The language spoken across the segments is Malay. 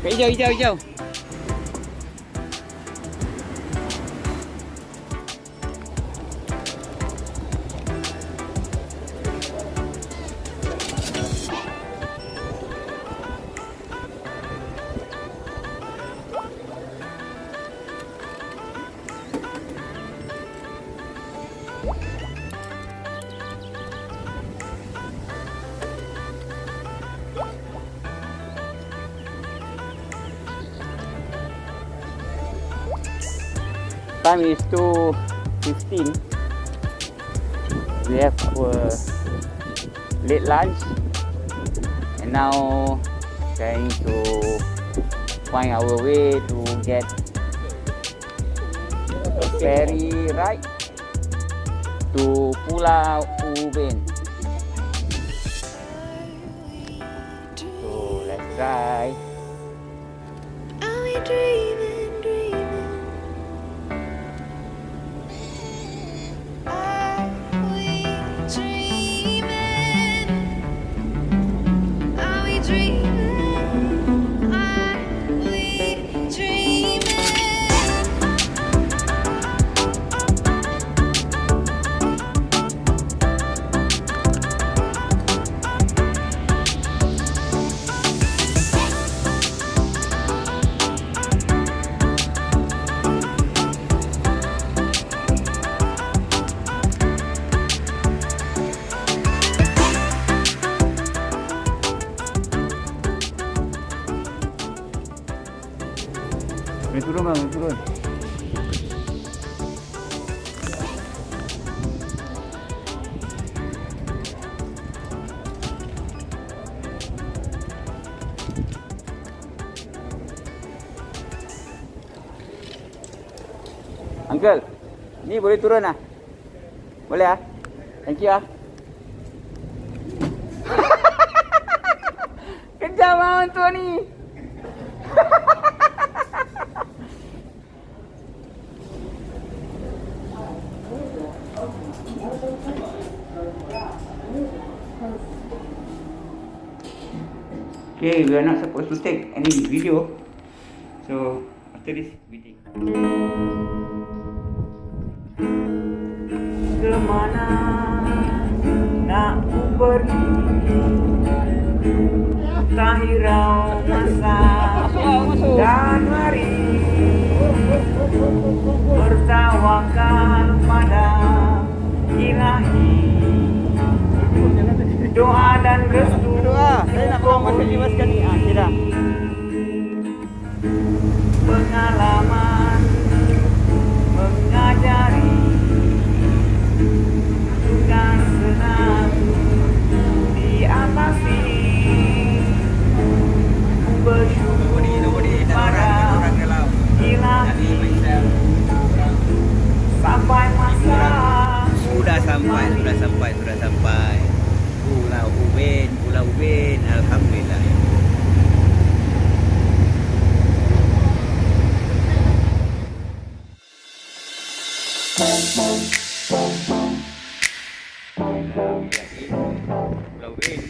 Hijau, hijau, hijau. Time is 2:15. We have our late lunch and now trying to find our way to get a ferry ride to Pulau Ubin. So let's try. Are we dreaming, dreaming? Are we dreaming? Are we dreaming? Are we dreaming? Boleh turun bang, boleh turun. Uncle, ni boleh turun ah? Boleh ah? Thank you ah. Kejam orang tua ni. Okay, we are not supposed to take any video. So after this, we take. Kemana nak ku pergi? Tak hirau masa dan hari, bertawakal pada Ilahi. Doa dan restu. Doa. Saya nak pegang masa 5 sekali. Kira. Pengalaman mengajari, bukan senang diatasi. Bersyukur pada Ilahi. Sampai masa. Sudah sampai. Pulau Ubin, alhamdulillah. Pulau Ubin.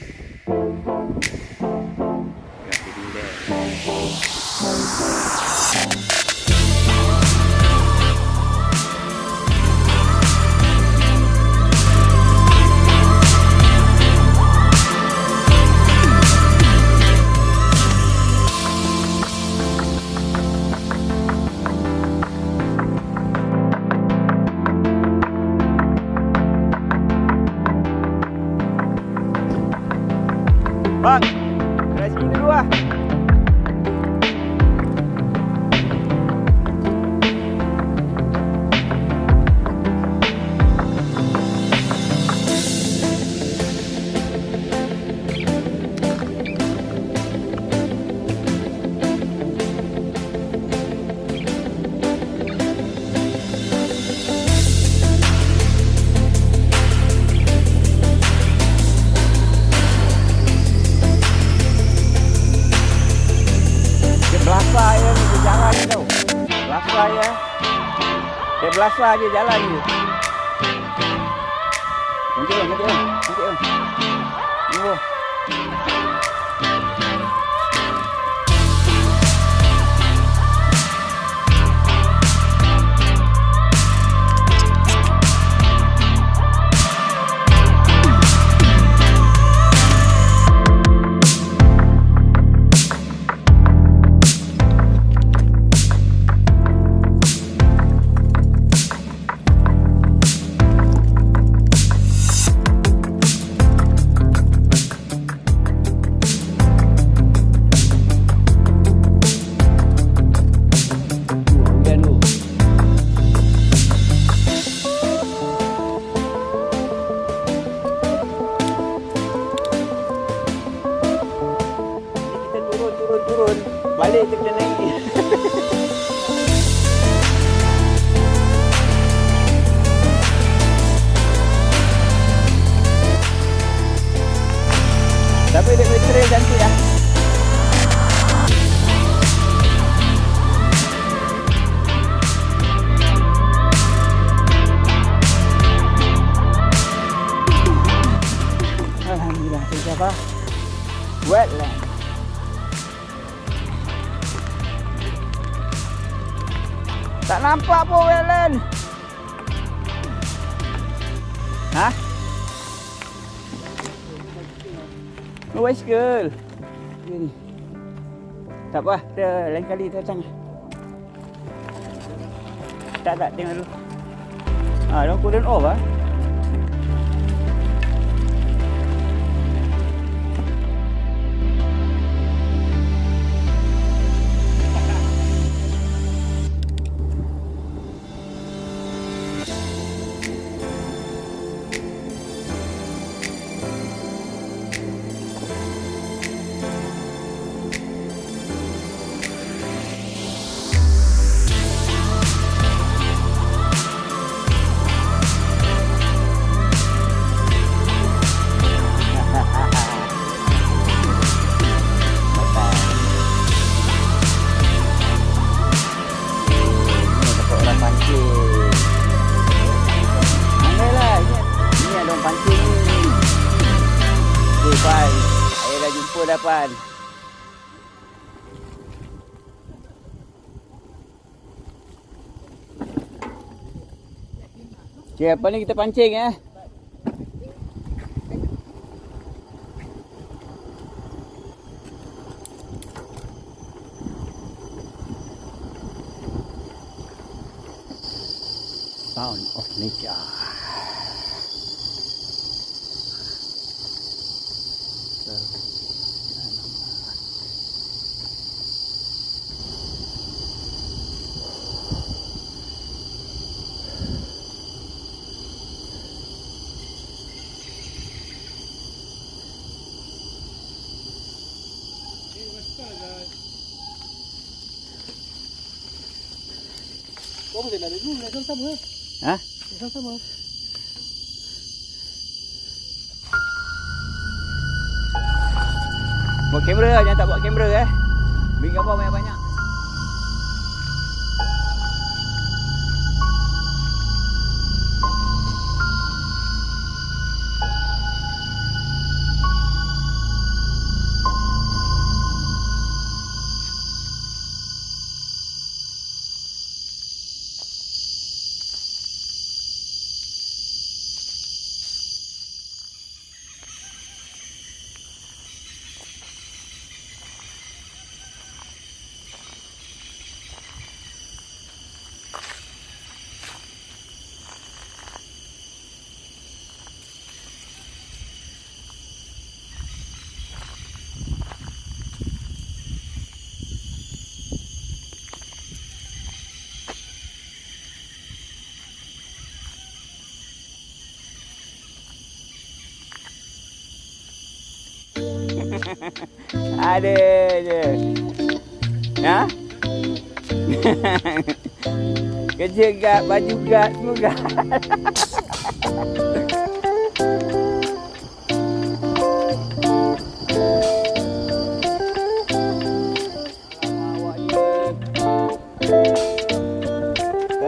Bang, dari sini dulu lah. Belasah je ni, dia jalan ni tau. Belasah je. Dia belasah je jalan ni. Nanti on. Tunggu. turun, balik kita kena naik. Tapi dia material cantik lah. Alhamdulillah, Chek Jawa WetLands. Tak nampak pun WetLands. Ha? Oh, bicycle. Ni. Tak apa, kita lain kali kita datang. Tak, tengok dulu. Don't couldn't off ah. Saya dah jumpa depan. Okay, apa ni kita pancing eh? Sound of nature. Kau boleh nak dulu, nak sama. Ha? Sama. Bawa kamera lah, jangan tak bawa kamera eh. Beri gambar banyak-banyak. Ada je. Ha? Kerja gad, baju gad, semua gad.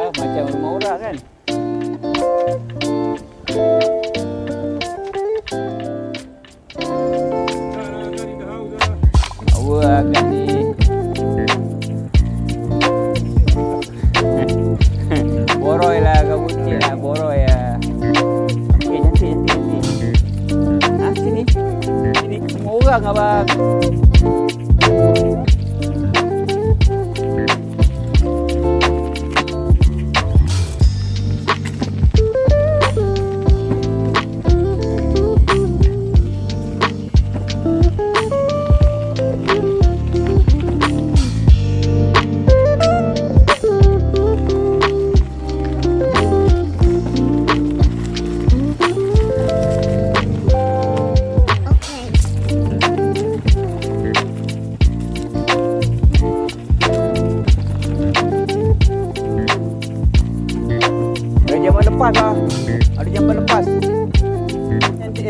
Macam rumah orang kan? Agak ni boroi lah, kamu ni lah boroi lah. Okay, cantik. Ah, sini semua orang abang.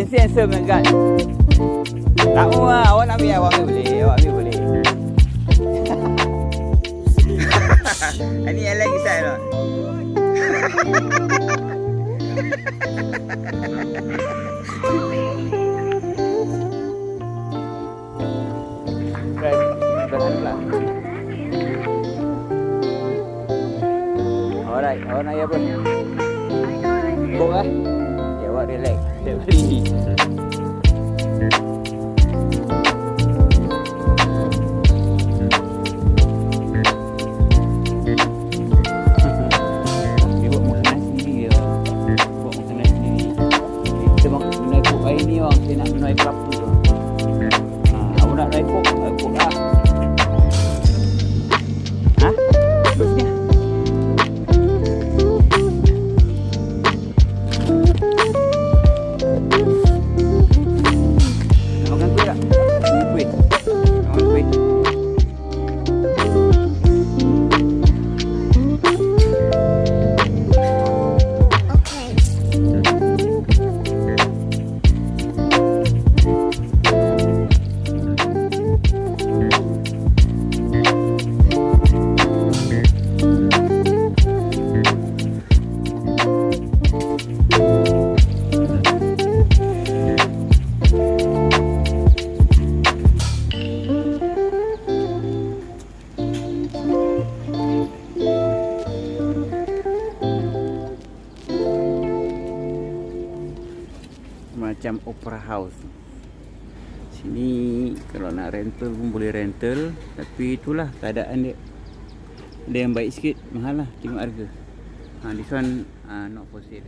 mesti handsome kan? Tak mau lah, awak nak ambil, awak ambil boleh. Awak ambil boleh. Ini yang lagi saya tak? Alright, awak nak apa? Bok lah. Ya, awak relax. Setiap kali. Dia buat makanan sendiri ya. Buat makanan sendiri. Kita mengenai pok air ni bang. Saya nak mengenai kelapa tu. Awak nak mengenai pok? Pok lah. Ha? Terusnya. Macam opera house. Sini kalau nak rental pun boleh rental, tapi itulah keadaan dia. Ada yang baik sikit, mahal lah tengok harga. This one not for sale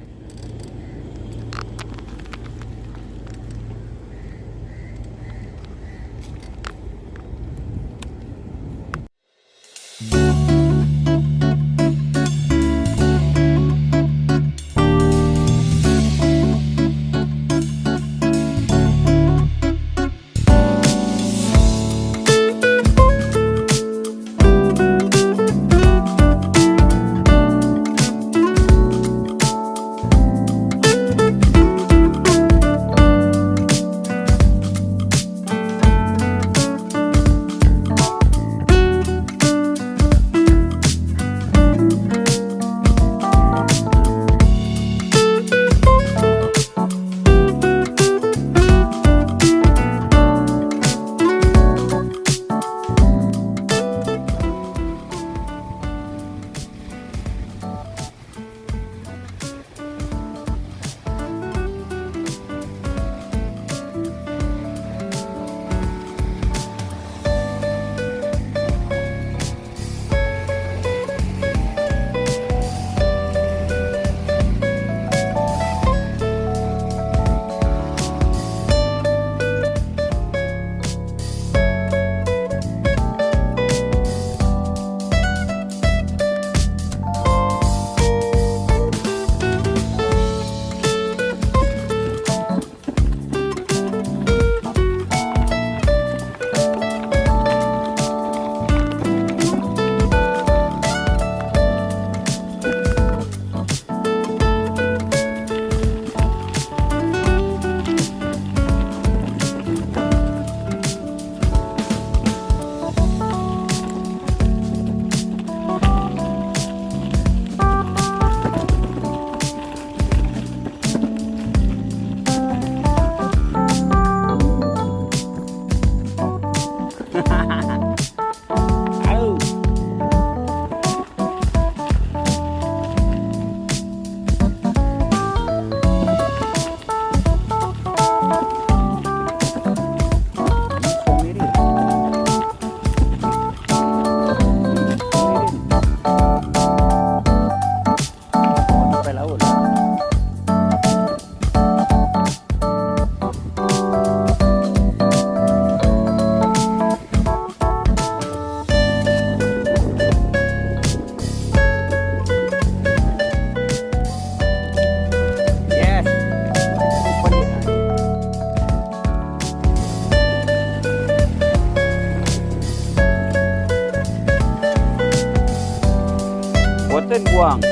Boten buang.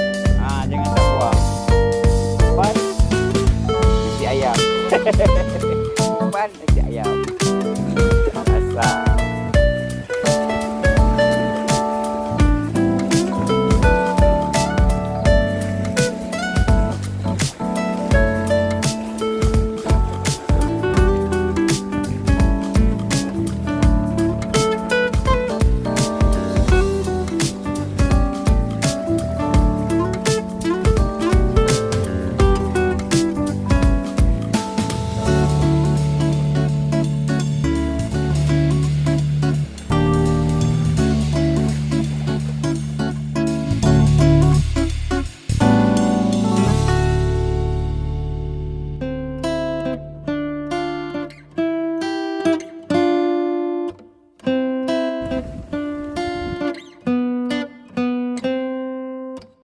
Jangan tak buang. Lepas isi ayam.